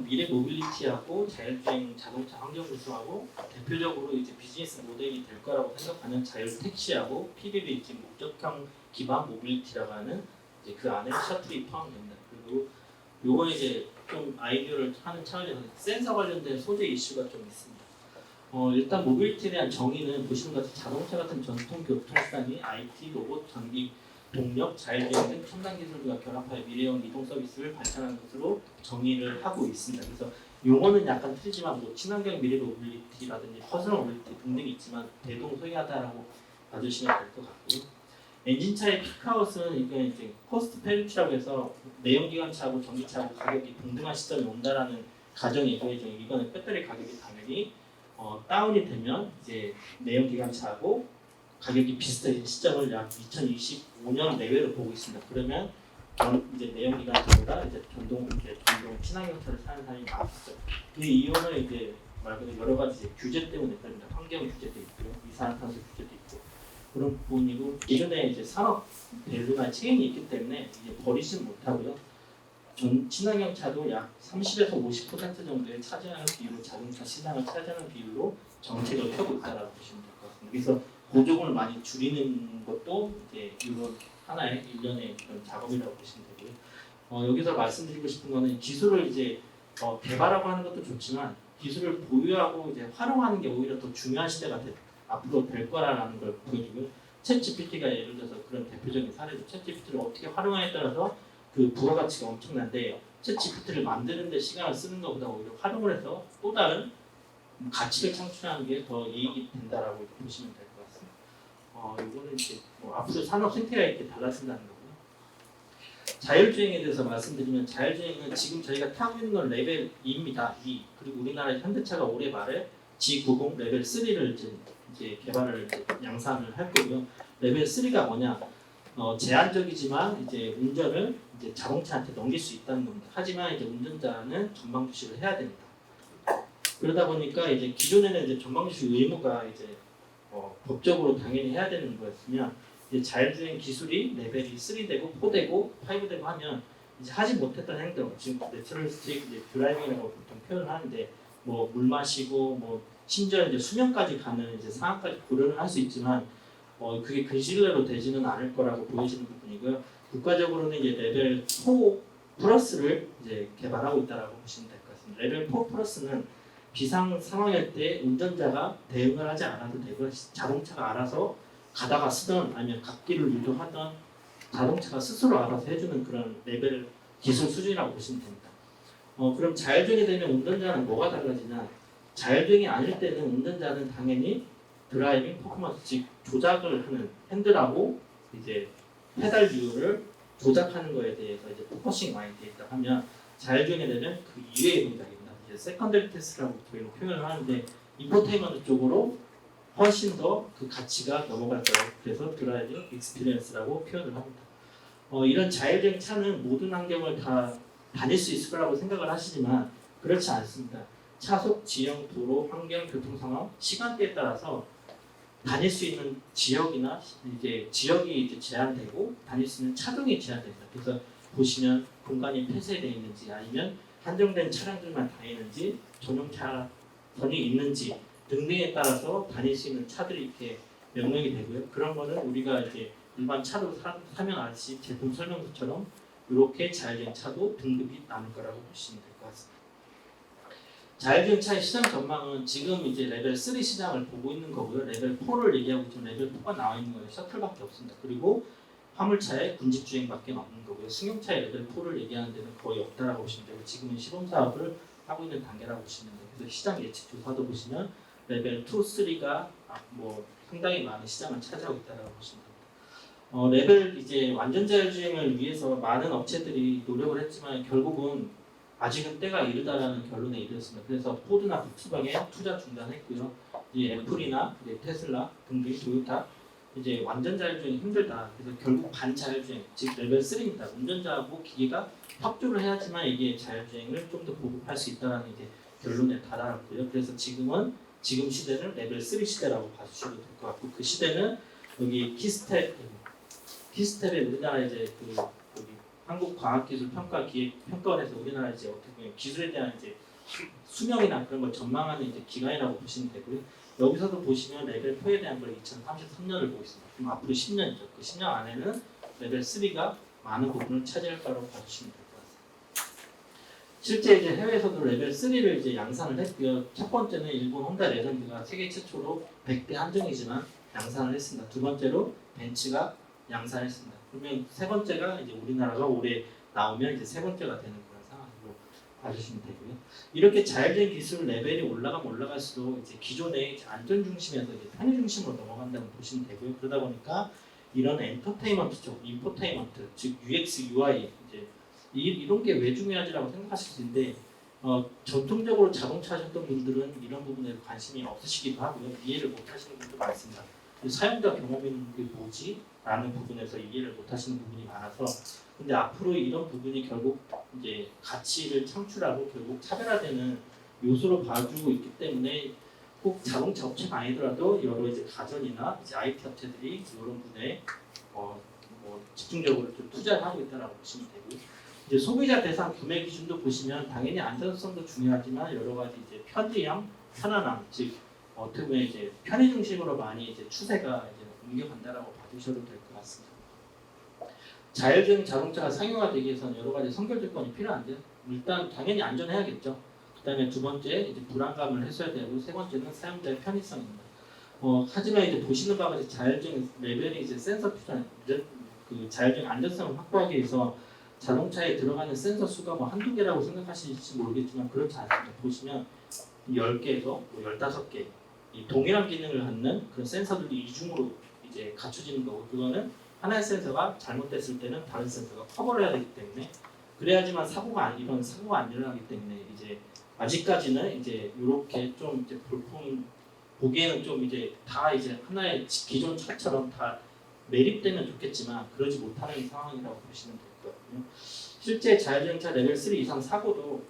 미래 모빌리티하고 자율주행 자동차 환경 구성하고 대표적으로 이제 비즈니스 모델이 될 거라고 생각하는 자율 택시하고 PBB 지금 목적형 기반 모빌리티라고 하는 이제 그 안에 셔틀이 포함됩니다. 그리고 요거 이제 좀 아이디어를 하는 차원에서 센서 관련된 소재 이슈가 좀 있습니다. 일단 모빌리티에 대한 정의는 보시는 것 같이 자동차 같은 전통 교통수단이 IT, 로봇, 전기, 동력, 자율주행 등 첨단 기술과 결합하여 미래형 이동 서비스를 발전하는 것으로 정의를 하고 있습니다. 그래서 용어는 약간 틀리지만 뭐 친환경 미래 모빌리티라든지 퍼스널 모빌리티 등등이 있지만 대동소이하다라고 봐주시면 될 것 같고요. 엔진차의 피크아웃은 이게 이제 코스트 페리티라고 해서 내연기관차하고 전기차하고 가격이 동등한 시점이 온다라는 가정이고요. 이거는 배터리 가격이 당연히 다운이 되면 이제 내연기관차하고 가격이 비슷해진 시점을 약 2025년 내외로 보고 있습니다. 그러면 이제 내연기관차보다 이제 전동 친환경차를 사는 사람이 많았죠. 그 이유는 이제 말 그대로 여러 가지 규제 때문에 그럽니다. 환경 규제도 있고요, 이산화탄소 규제도 있고 그런 부분이고 기존에 이제 산업 밸류나 체인이 있기 때문에 이제 버리지는 못하고요. 친환경 차도 약 30에서 50% 정도의 차지하는 비율로 자동차 시장을 차지하는 비율로 정책을 펴고 있다라고 보시면 될 것 같습니다. 그래서 보조금을 많이 줄이는 것도 이제 이런 하나의 일련의 그런 작업이라고 보시면 되고요. 여기서 말씀드리고 싶은 거는 기술을 이제 개발하고 하는 것도 좋지만 기술을 보유하고 이제 활용하는 게 오히려 더 중요한 시대가 앞으로 될 거라는 걸 보여주고요. 챗 GPT가 예를 들어서 그런 대표적인 사례로 챗 GPT를 어떻게 활용하냐에 따라서 그 부가가치가 엄청난데 챗 GPT를 만드는 데 시간을 쓰는 것보다 오히려 활용을 해서 또 다른 가치를 창출하는 게 더 이익이 된다라고 보시면 될 것 같습니다. 이거는 이제 앞으로 산업 생태가 이렇게 달라진다는 거고요. 자율주행에 대해서 말씀드리면 자율주행은 지금 저희가 타고 있는 건 레벨 2입니다. 2. 그리고 우리나라 현대차가 올해 말에 G90 레벨 3를 이제 개발을 양산을 할 거고요. 레벨 3가 뭐냐? 제한적이지만 이제 운전을 이제 자동차한테 넘길 수 있다는 겁니다. 하지만 이제 운전자는 전방 주시를 해야 됩니다. 그러다 보니까 이제 기존에는 이제 전방 주시 의무가 이제 법적으로 당연히 해야 되는 거였으면 이제 자율주행 기술이 레벨이 3되고 4되고 5되고 하면 이제 하지 못했던 행동, 지금 내추럴스틱 드라이빙이라고 보통 표현을 하는데 뭐 물 마시고 뭐 심지어 이제 수면까지 가는 이제 상황까지 고려를 할 수 있지만 그게 근시일내로 되지는 않을 거라고 보이시는 부분이고요. 국가적으로는 이제 레벨 4 플러스를 이제 개발하고 있다라고 보시면 될 것 같습니다. 레벨 4 플러스는 비상 상황일 때 운전자가 대응을 하지 않아도 되고 자동차가 알아서 가다가 쓰던 아니면 갓길을 유도하던 자동차가 스스로 알아서 해주는 그런 레벨 기술 수준이라고 보시면 됩니다. 그럼 자율주행이 되면 운전자는 뭐가 달라지냐? 자율주행이 아닐 때는 운전자는 당연히 드라이빙 퍼포먼스 즉 조작을 하는 핸들하고 이제 페달 비율을 조작하는 거에 대해서 이제 포커싱 많이 되어 있다 하면 자율주행이 되면 그 이외의 동작입니다. 이제 세컨더리 테스트라고 저희는 표현을 하는데 인포테인먼트 쪽으로 훨씬 더 그 가치가 넘어갈 거라고 그래서 드라이빙 익스피리언스라고 표현을 합니다. 이런 자율주행 차는 모든 환경을 다 다닐 수 있을 거라고 생각을 하시지만 그렇지 않습니다. 차속, 지형, 도로, 환경, 교통 상황, 시간대에 따라서 다닐 수 있는 지역이나 이제 지역이 이제 제한되고 다닐 수 있는 차종이 제한됩니다. 그래서 보시면 공간이 폐쇄되어 있는지 아니면 한정된 차량들만 다니는지 전용 차선이 있는지 등등에 따라서 다닐 수 있는 차들이 이렇게 명명이 되고요. 그런 거는 우리가 이제 일반 차로 사면 알듯이 제품 설명서처럼 이렇게 자율주행 차도 등급이 나눌 거라고 보시면 될 것 같습니다. 자율주행 차의 시장 전망은 지금 이제 레벨 3 시장을 보고 있는 거고요. 레벨 4를 얘기하고 있지만 레벨 4가 나와 있는 거예요. 셔틀밖에 없습니다. 그리고 화물차의 군집주행밖에 없는 거고요. 승용차의 레벨 4를 얘기하는 데는 거의 없다라고 보시면 되고 지금은 시범 사업을 하고 있는 단계라고 보시면 돼요. 그래서 시장 예측 조사도 보시면 레벨 2, 3가 뭐 상당히 많은 시장을 차지하고 있다라고 보시면 됩니다. 레벨 이제 완전 자율주행을 위해서 많은 업체들이 노력을 했지만 결국은 아직은 때가 이르다라는 결론에 이르렀습니다. 그래서 포드나 폭스바겐 투자 중단했고요. 이제 애플이나 이제 테슬라 등등 토요타 이제 완전 자율주행 힘들다. 그래서 결국 반자율주행 즉 레벨 3입니다. 운전자하고 기계가 협조를 해야지만 이게 자율주행을 좀 더 보급할 수 있다는 이제 결론에 달았고요. 그래서 지금 시대는 레벨 3 시대라고 봐주셔도 될 것 같고 그 시대는 여기 키스텝에 우리나라 이제 그 여기 한국과학기술평가기획평가원에서 우리나라 이제 어떻게 보면 기술에 대한 이제 수명이나 그런 걸 전망하는 이제 기관이라고 보시면 되고요. 여기서도 보시면 레벨 4에 대한 걸 2033년을 보고 있습니다. 그럼 앞으로 10년이죠. 그 10년 안에는 레벨 3가 많은 부분을 차지할 거라고 봐주시면 될 것 같습니다. 실제 이제 해외에서도 레벨 3를 이제 양산을 했고요. 첫 번째는 일본 혼다 레전드가 세계 최초로 100대 한정이지만 양산을 했습니다. 두 번째로 벤츠가 양산했습니다. 그러면 세 번째가 이제 우리나라가 올해 나오면 이제 세 번째가 되는 그런 상황으로 봐주시면 되고요. 이렇게 자율주행 기술 레벨이 올라가면 올라갈수록 이제 기존의 안전 중심에서 이제 편의 중심으로 넘어간다고 보시면 되고요. 그러다 보니까 이런 엔터테인먼트 쪽, 인포테인먼트, 즉 UX, UI 이제 이런 게 왜 중요하지라고 생각하실 수 있는데 전통적으로 자동차 하셨던 분들은 이런 부분에 관심이 없으시기도 하고요. 이해를 못 하시는 분도 많습니다. 사용자 경험 있는 게 뭐지? 라는 부분에서 이해를 못 하시는 부분이 많아서 근데 앞으로 이런 부분이 결국 이제 가치를 창출하고 결국 차별화되는 요소로 봐주고 있기 때문에 꼭 자동차 업체가 아니더라도 여러 이제 가전이나 이제 IT 업체들이 이런 분야에 집중적으로 좀 투자를 하고 있다라고 보시면 되고요. 이제 소비자 대상 구매 기준도 보시면 당연히 안전성도 중요하지만 여러 가지 이제 편리함, 편안함, 즉 어떻게 보면 이제 편의 중심으로 많이 이제 추세가 이제 옮겨간다라고 봐주셔도 될 것 같습니다. 자율주행 자동차가 상용화되기 위해서는 여러 가지 선결 조건이 필요한데 일단 당연히 안전해야겠죠. 그다음에 두 번째 이제 불안감을 해소해야 되고 세 번째는 사용자의 편의성입니다. 하지만 이제 보시는 바와 같이 자율주행 레벨이 이제 센서 필요한 그 자율주행 안전성을 확보하기 위해서 자동차에 들어가는 센서 수가 뭐 한두 개라고 생각하실지 모르겠지만 그렇지 않습니다. 보시면 10개에서 뭐 15개 이 동일한 기능을 갖는 그런 센서들이 이중으로 이제 갖춰지는 거고 그거는 하나의 센서가 잘못됐을 때는 다른 센서가 커버를 해야 되기 때문에 그래야지만 이런 사고가 안 일어나기 때문에 이제 아직까지는 이제 이렇게 좀 이제 볼품 보기에는 좀 이제 다 이제 하나의 기존 차처럼 다 매립되면 좋겠지만 그러지 못하는 상황이라고 보시면 될 것 같고요. 실제 자율주행차 레벨 3 이상 사고도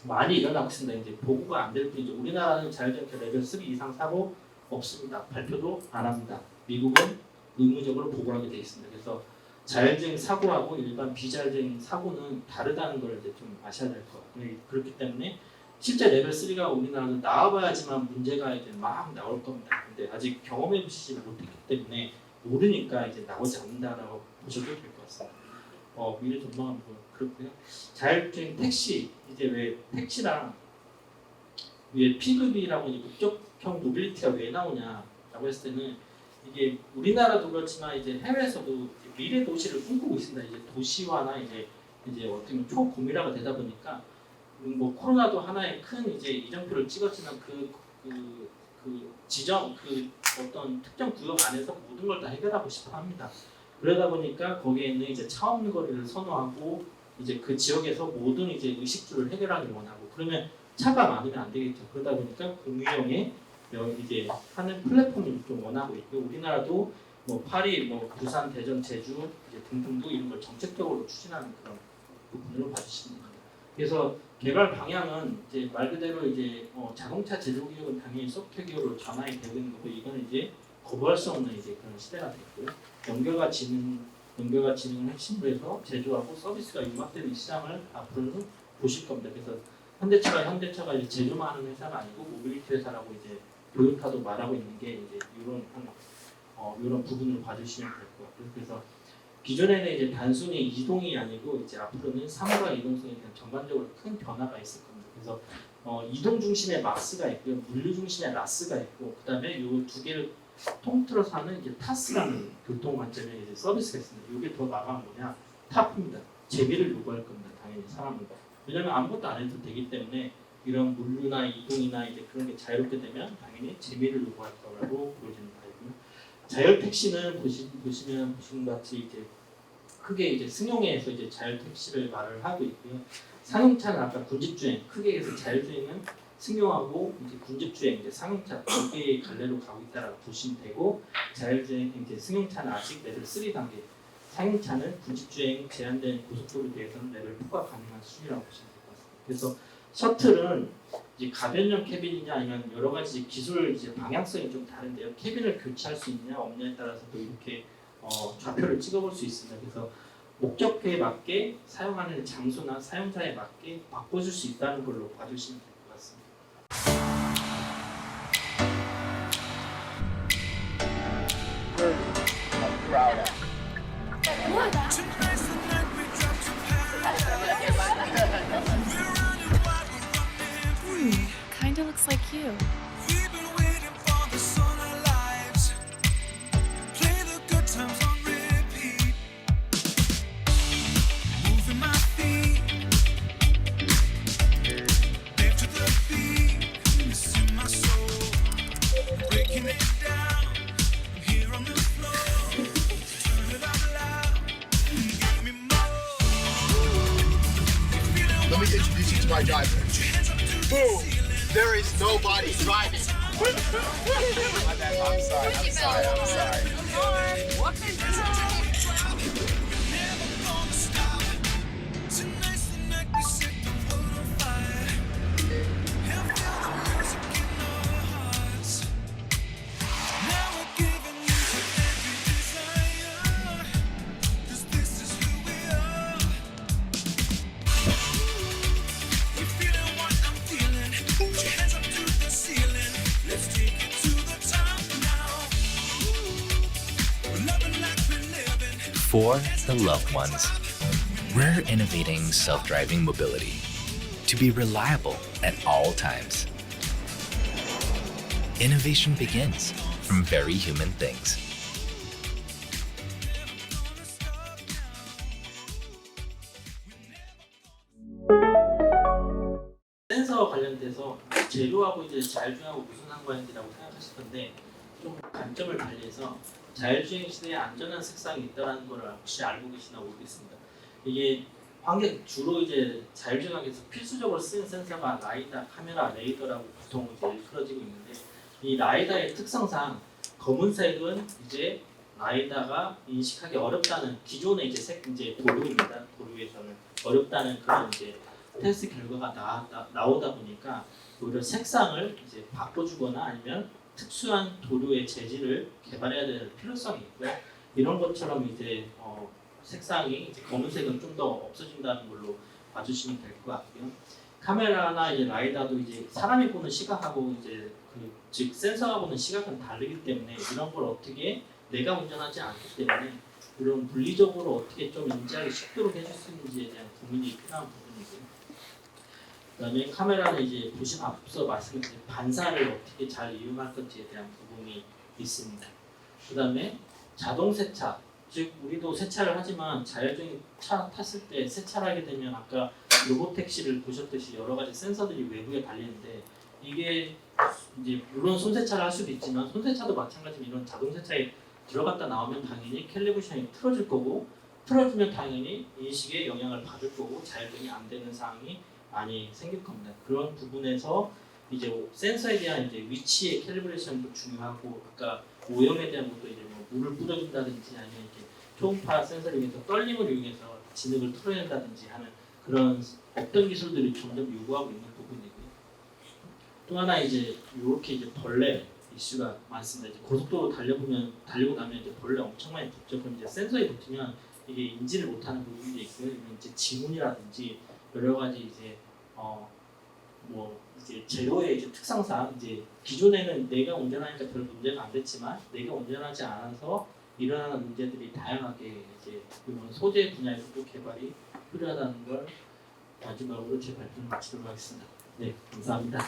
많이 일어나고 있습니다. 이제 보고가 안 될 뿐이죠. 우리나라는 자율주행차 레벨 3 이상 사고 없습니다. 발표도 안 합니다. 미국은 의무적으로 보고하게 되어 있습니다. 그래서 자율주행 사고하고 일반 비자율주행 사고는 다르다는 걸 이제 좀 아셔야 될 것 같고요. 그렇기 때문에 실제 레벨 3가 우리나라는 나와봐야지만 문제가 이제 막 나올 겁니다. 근데 아직 경험해 보시지 못했기 때문에 모르니까 이제 나오지 않는다라고 보셔도 될 것 같습니다. 미래 전망은 뭐 그렇고요. 자율주행 택시 이제 왜 택시랑 왜 P급이라고 이제 목적형 모빌리티가 왜 나오냐라고 했을 때는 이게 우리나라도 그렇지만 이제 해외에서도 이제 미래 도시를 꿈꾸고 있습니다. 이제 도시화나 이제 어떻게 보면 초고밀화가 되다 보니까 뭐 코로나도 하나의 큰 이제 이정표를 찍었지만 그 지정 그 어떤 특정 구역 안에서 모든 걸 다 해결하고 싶어 합니다. 그러다 보니까 거기에 있는 이제 차 없는 거리를 선호하고 이제 그 지역에서 모든 이제 의식주를 해결하기 원하고 그러면 차가 많으면 안 되겠죠. 그러다 보니까 공유형의 이제 하는 플랫폼을 좀 원하고 있고 우리나라도 뭐 파리, 뭐 부산, 대전, 제주 이제 등등도 이런 걸 정책적으로 추진하는 그런 부분으로 봐주시면 됩니다. 그래서 개발 방향은 이제 말 그대로 이제 자동차 제조 기업은 당연히 소프트웨어 기업으로 전환이 되고 있는 거고 이거는 이제 거부할 수 없는 이제 그런 시대가 됐고요. 연결과 지능을 핵심으로 해서 제조하고 서비스가 융합되는 시장을 앞으로는 보실 겁니다. 그래서 현대차가 이제 제조만 하는 회사가 아니고 모빌리티 회사라고 이제 도요타도 말하고 있는 게 이제 이런 부분을 봐주시면 될 것 같고요. 그래서 기존에는 이제 단순히 이동이 아니고 이제 앞으로는 삶과 이동성에 대한 전반적으로 큰 변화가 있을 겁니다. 그래서 이동 중심의 마스가 있고요, 물류 중심의 라스가 있고, 그다음에 이 두 개를 통틀어서 하는 이제 타스라는 교통 관점의 이제 서비스가 있습니다. 이게 더 나가면 뭐냐? 타프입니다. 재미를 요구할 겁니다. 당연히 사람은. 왜냐하면 아무것도 안 해도 되기 때문에 이런 물류나 이동이나 이제 그런 게 자유롭게 되면 당연히 재미를 요구할 거라고 보여지는 바이고요. 자율 택시는 보시면 같이 이제 크게 이제 승용에서 이제 자율 택시를 말을 하고 있고요. 상용차는 아까 군집주행, 크게 해서 자율주행은 승용하고 이제 군집주행, 이제 상용차 두 개의 갈래로 가고 있다라고 보시면 되고 자율주행 이제 승용차는 아직 레벨 3 단계, 상용차는 군집주행 제한된 고속도로에 대해서는 레벨 4가 가능한 수준이라고 보시면 될 것 같습니다. 그래서 셔틀은 이제 가변형 캐빈이냐 아니면 여러 가지 기술 이제 방향성이 좀 다른데요. 캐빈을 교체할 수 있냐 없냐에 따라서 또 이렇게 좌표를 찍어볼 수 있습니다. 그래서 목적에 맞게 사용하는 장소나 사용자에 맞게 바꿔줄 수 있다는 걸로 봐주시면 될 것 같습니다. Kinda looks like you. We've been waiting for the sun our lives. Play the good times on repeat. Moving my feet. Back to the beat. Missing my soul. Breaking it down. I'm here on the floor. Turn it up loud. Give me more. Let me introduce you to my driver. Boom! There is nobody driving. My bad, I'm sorry. Never gonna stop. Tonight's the night we set the world on fire. And feel the music in our hearts. Now we're giving in to every desire. 'Cause this is who we are. You feeling what I'm feeling? Put your hands up to the ceiling. Let's take it to the top now. We're loving like we're living. For the loved ones, we're innovating self-driving mobility to be reliable at all times. Innovation begins from very human things. 센서 관련돼서 재료하고 이제 자율주행하고 무슨 상관이라고 생각하실 건데 좀 관점을 달리해서 자율주행 시대에 안전한 색상이 있다는 걸 혹시 알고 계시나 모르겠습니다. 이게 환경 주로 이제 자율주행하기 위해서 필수적으로 쓰는 센서가 라이다, 카메라, 레이더라고 보통 이제 일컬어지고 있는데 이 라이다의 특성상 검은색은 이제 라이다가 인식하기 어렵다는 기존의 이제 도료입니다. 도료에서는 어렵다는 그런 이제 테스트 결과가 나오다 보니까 오히려 색상을 이제 바꿔주거나 아니면 특수한 도료의 재질을 개발해야 될 필요성이 있고요. 이런 것처럼 이제 색상이 이제 검은색은 좀 더 없어진다는 걸로 봐주시면 될 것 같고요. 카메라나 이제 라이다도 이제 사람이 보는 시각하고 이제 즉 센서가 보는 시각은 다르기 때문에 이런 걸 어떻게 내가 운전하지 않기 때문에 이런 물리적으로 어떻게 좀 인지하기 쉽도록 해줄 수 있는지에 대한 고민이 필요한 부분이고요. 그다음에 카메라는 이제 앞서 말씀드린 반사를 어떻게 잘 이용할 건지에 대한 부분이 있습니다. 그다음에 자동 세차, 즉 우리도 세차를 하지만 자율적인 차 탔을 때 세차를 하게 되면 아까 로봇 택시를 보셨듯이 여러 가지 센서들이 외부에 달리는데 이게 이제 물론 손세차를 할 수도 있지만 손세차도 마찬가지로 이런 자동 세차에 들어갔다 나오면 당연히 캘리브레이션이 틀어질 거고 틀어지면 당연히 인식에 영향을 받을 거고 자율적이 안 되는 상황이 많이 생길 겁니다. 그런 부분에서 이제 센서에 대한 이제 위치의 캘리브레이션도 중요하고 아까 오염에 대한 것도 이제 뭐 물을 뿌려준다든지 아니면 이렇게 초음파 센서를 이용해서 떨림을 이용해서 진흙을 털어낸다든지 하는 그런 어떤 기술들이 점점 요구하고 있는 부분이고요. 또 하나 이제 이렇게 이제 벌레 이슈가 많습니다. 이제 고속도로 달리고 나면 이제 벌레 엄청 많이 붙죠. 그럼 이제 센서에 붙으면 이게 인지를 못하는 부분도 있고요. 이제 지문이라든지 여러 가지 이제 뭐 이제 재료의 이제 특성상 이제 기존에는 내가 운전하니까 별 문제가 안 됐지만 내가 운전하지 않아서 일어나는 문제들이 다양하게 이제 이런 소재 분야에서도 개발이 필요하다는 걸 마지막으로 제 발표를 마치도록 하겠습니다. 네, 감사합니다.